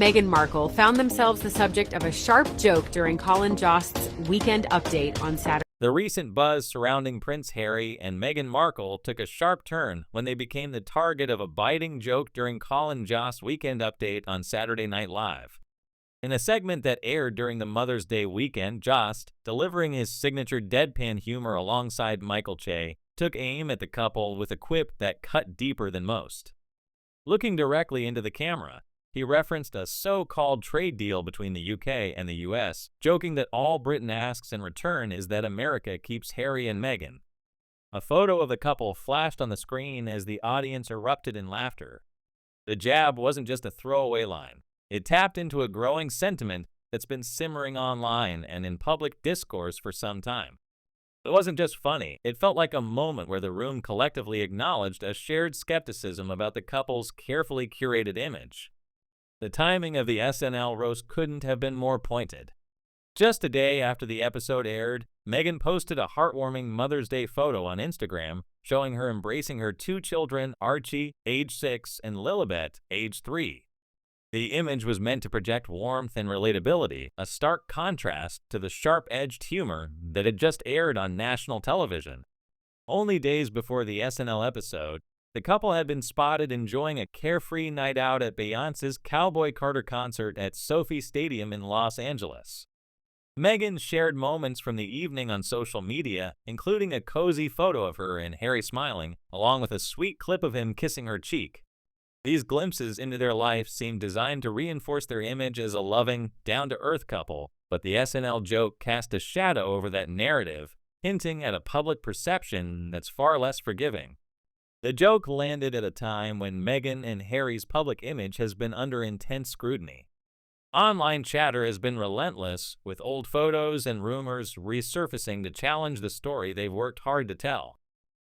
Meghan Markle found themselves the subject of a sharp joke during Colin Jost's weekend update on Saturday. The recent buzz surrounding Prince Harry and Meghan Markle took a sharp turn when they became the target of a biting joke during Colin Jost's weekend update on Saturday Night Live. In a segment that aired during the Mother's Day weekend, Jost, delivering his signature deadpan humor alongside Michael Che, took aim at the couple with a quip that cut deeper than most. Looking directly into the camera, he referenced a so-called trade deal between the UK and the US, joking that all Britain asks in return is that America keeps Harry and Meghan. A photo of the couple flashed on the screen as the audience erupted in laughter. The jab wasn't just a throwaway line. It tapped into a growing sentiment that's been simmering online and in public discourse for some time. It wasn't just funny, it felt like a moment where the room collectively acknowledged a shared skepticism about the couple's carefully curated image. The timing of the SNL roast couldn't have been more pointed. Just a day after the episode aired, Meghan posted a heartwarming Mother's Day photo on Instagram showing her embracing her two children, Archie, age 6, and Lilibet, age 3. The image was meant to project warmth and relatability, a stark contrast to the sharp-edged humor that had just aired on national television. Only days before the SNL episode, the couple had been spotted enjoying a carefree night out at Beyoncé's Cowboy Carter concert at Sophie Stadium in Los Angeles. Meghan shared moments from the evening on social media, including a cozy photo of her and Harry smiling, along with a sweet clip of him kissing her cheek. These glimpses into their life seemed designed to reinforce their image as a loving, down-to-earth couple, but the SNL joke cast a shadow over that narrative, hinting at a public perception that's far less forgiving. The joke landed at a time when Meghan and Harry's public image has been under intense scrutiny. Online chatter has been relentless, with old photos and rumors resurfacing to challenge the story they've worked hard to tell.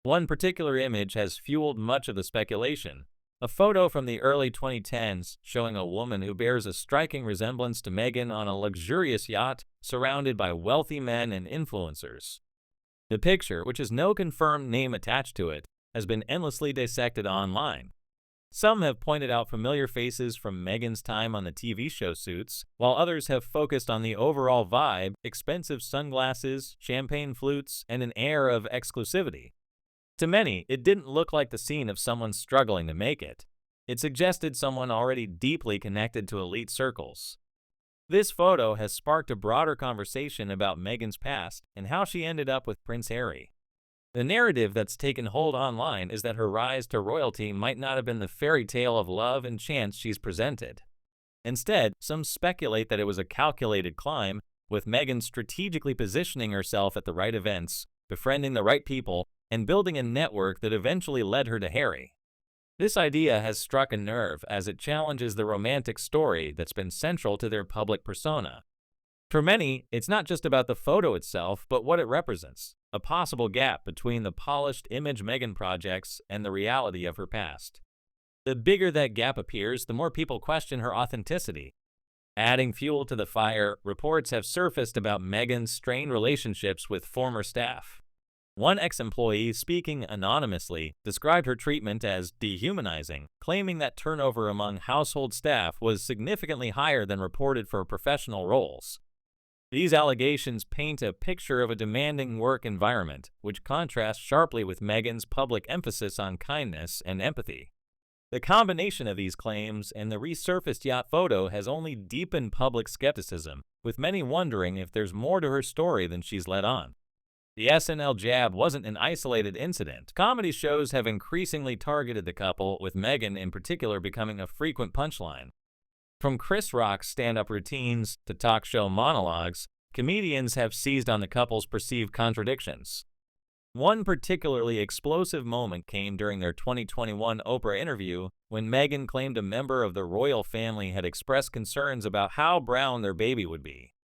One particular image has fueled much of the speculation. A photo from the early 2010s showing a woman who bears a striking resemblance to Meghan on a luxurious yacht surrounded by wealthy men and influencers. The picture, which has no confirmed name attached to it, has been endlessly dissected online. Some have pointed out familiar faces from Meghan's time on the TV show Suits, while others have focused on the overall vibe, expensive sunglasses, champagne flutes, and an air of exclusivity. To many, it didn't look like the scene of someone struggling to make it. It suggested someone already deeply connected to elite circles. This photo has sparked a broader conversation about Meghan's past and how she ended up with Prince Harry. The narrative that's taken hold online is that her rise to royalty might not have been the fairy tale of love and chance she's presented. Instead, some speculate that it was a calculated climb, with Meghan strategically positioning herself at the right events, befriending the right people, and building a network that eventually led her to Harry. This idea has struck a nerve as it challenges the romantic story that's been central to their public persona. For many, it's not just about the photo itself, but what it represents, a possible gap between the polished image Meghan projects and the reality of her past. The bigger that gap appears, the more people question her authenticity. Adding fuel to the fire, reports have surfaced about Meghan's strained relationships with former staff. One ex-employee, speaking anonymously, described her treatment as dehumanizing, claiming that turnover among household staff was significantly higher than reported for professional roles. These allegations paint a picture of a demanding work environment, which contrasts sharply with Meghan's public emphasis on kindness and empathy. The combination of these claims and the resurfaced yacht photo has only deepened public skepticism, with many wondering if there's more to her story than she's let on. The SNL jab wasn't an isolated incident. Comedy shows have increasingly targeted the couple, with Meghan in particular becoming a frequent punchline. From Chris Rock's stand-up routines to talk show monologues, comedians have seized on the couple's perceived contradictions. One particularly explosive moment came during their 2021 Oprah interview when Meghan claimed a member of the royal family had expressed concerns about how brown their baby would be.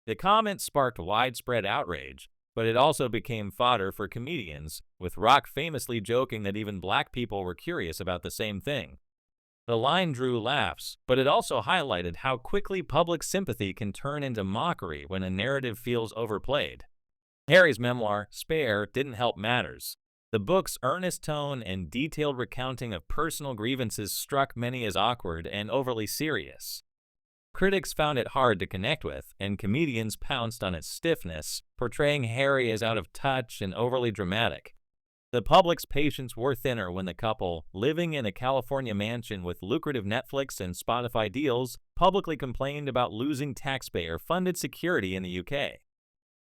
The comment sparked widespread outrage, but it also became fodder for comedians, with Rock famously joking that even black people were curious about the same thing. The line drew laughs, but it also highlighted how quickly public sympathy can turn into mockery when a narrative feels overplayed. Harry's memoir, Spare, didn't help matters. The book's earnest tone and detailed recounting of personal grievances struck many as awkward and overly serious. Critics found it hard to connect with, and comedians pounced on its stiffness, portraying Harry as out of touch and overly dramatic. The public's patience wore thinner when the couple, living in a California mansion with lucrative Netflix and Spotify deals, publicly complained about losing taxpayer-funded security in the UK.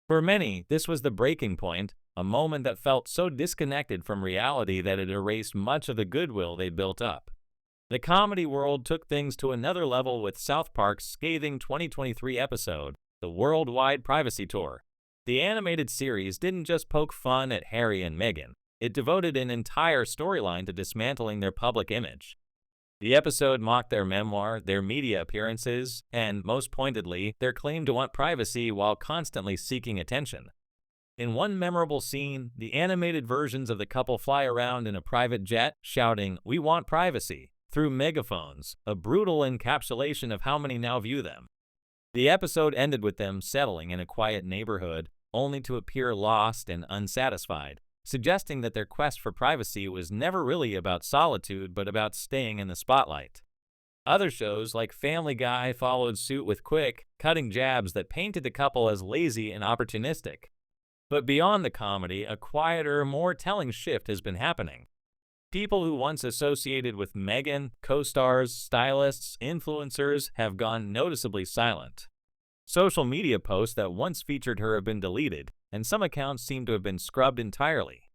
For many, this was the breaking point, a moment that felt so disconnected from reality that it erased much of the goodwill they built up. The comedy world took things to another level with South Park's scathing 2023 episode, The Worldwide Privacy Tour. The animated series didn't just poke fun at Harry and Meghan. It devoted an entire storyline to dismantling their public image. The episode mocked their memoir, their media appearances, and, most pointedly, their claim to want privacy while constantly seeking attention. In one memorable scene, the animated versions of the couple fly around in a private jet, shouting, "We want privacy," through megaphones, a brutal encapsulation of how many now view them. The episode ended with them settling in a quiet neighborhood, only to appear lost and unsatisfied, suggesting that their quest for privacy was never really about solitude but about staying in the spotlight. Other shows like Family Guy followed suit with quick, cutting jabs that painted the couple as lazy and opportunistic. But beyond the comedy, a quieter, more telling shift has been happening. People who once associated with Meghan, co-stars, stylists, influencers, have gone noticeably silent. Social media posts that once featured her have been deleted, and some accounts seem to have been scrubbed entirely.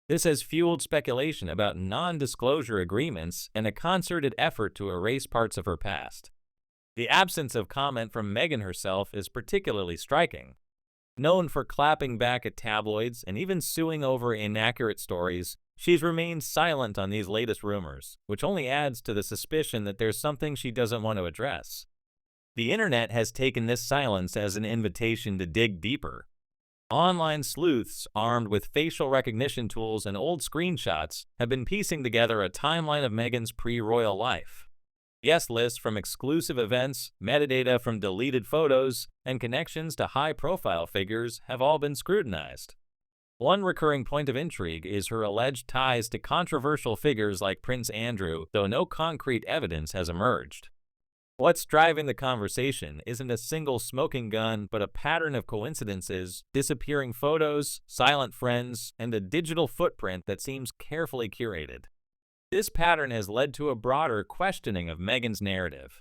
This has fueled speculation about non-disclosure agreements and a concerted effort to erase parts of her past. The absence of comment from Meghan herself is particularly striking. Known for clapping back at tabloids and even suing over inaccurate stories, she's remained silent on these latest rumors, which only adds to the suspicion that there's something she doesn't want to address. The internet has taken this silence as an invitation to dig deeper. Online sleuths, armed with facial recognition tools and old screenshots, have been piecing together a timeline of Meghan's pre-royal life. Guest lists from exclusive events, metadata from deleted photos, and connections to high-profile figures have all been scrutinized. One recurring point of intrigue is her alleged ties to controversial figures like Prince Andrew, though no concrete evidence has emerged. What's driving the conversation isn't a single smoking gun, but a pattern of coincidences, disappearing photos, silent friends, and a digital footprint that seems carefully curated. This pattern has led to a broader questioning of Meghan's narrative.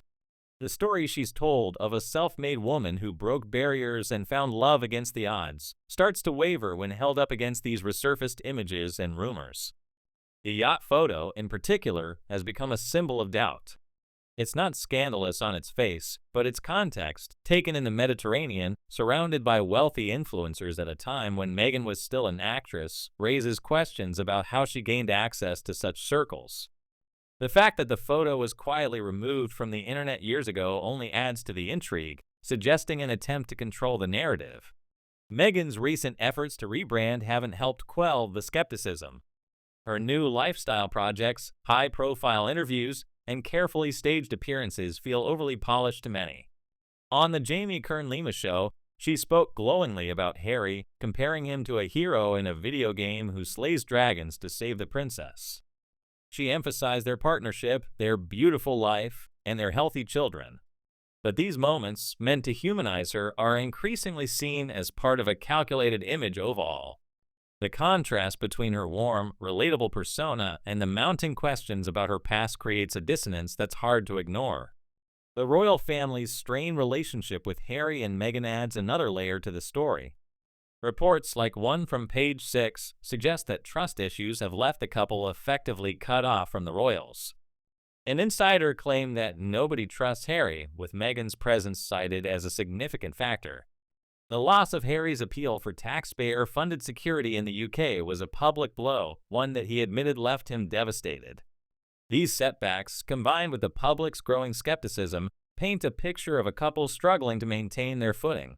The story she's told of a self-made woman who broke barriers and found love against the odds starts to waver when held up against these resurfaced images and rumors. The yacht photo, in particular, has become a symbol of doubt. It's not scandalous on its face, but its context, taken in the Mediterranean, surrounded by wealthy influencers at a time when Meghan was still an actress, raises questions about how she gained access to such circles. The fact that the photo was quietly removed from the internet years ago only adds to the intrigue, suggesting an attempt to control the narrative. Meghan's recent efforts to rebrand haven't helped quell the skepticism. Her new lifestyle projects, high-profile interviews, and carefully staged appearances feel overly polished to many. On the Jamie Kern-Lima show, she spoke glowingly about Harry, comparing him to a hero in a video game who slays dragons to save the princess. She emphasized their partnership, their beautiful life, and their healthy children. But these moments, meant to humanize her, are increasingly seen as part of a calculated image overhaul. The contrast between her warm, relatable persona and the mounting questions about her past creates a dissonance that's hard to ignore. The royal family's strained relationship with Harry and Meghan adds another layer to the story. Reports like one from Page 6 suggest that trust issues have left the couple effectively cut off from the royals. An insider claimed that nobody trusts Harry, with Meghan's presence cited as a significant factor. The loss of Harry's appeal for taxpayer-funded security in the UK was a public blow, one that he admitted left him devastated. These setbacks, combined with the public's growing skepticism, paint a picture of a couple struggling to maintain their footing.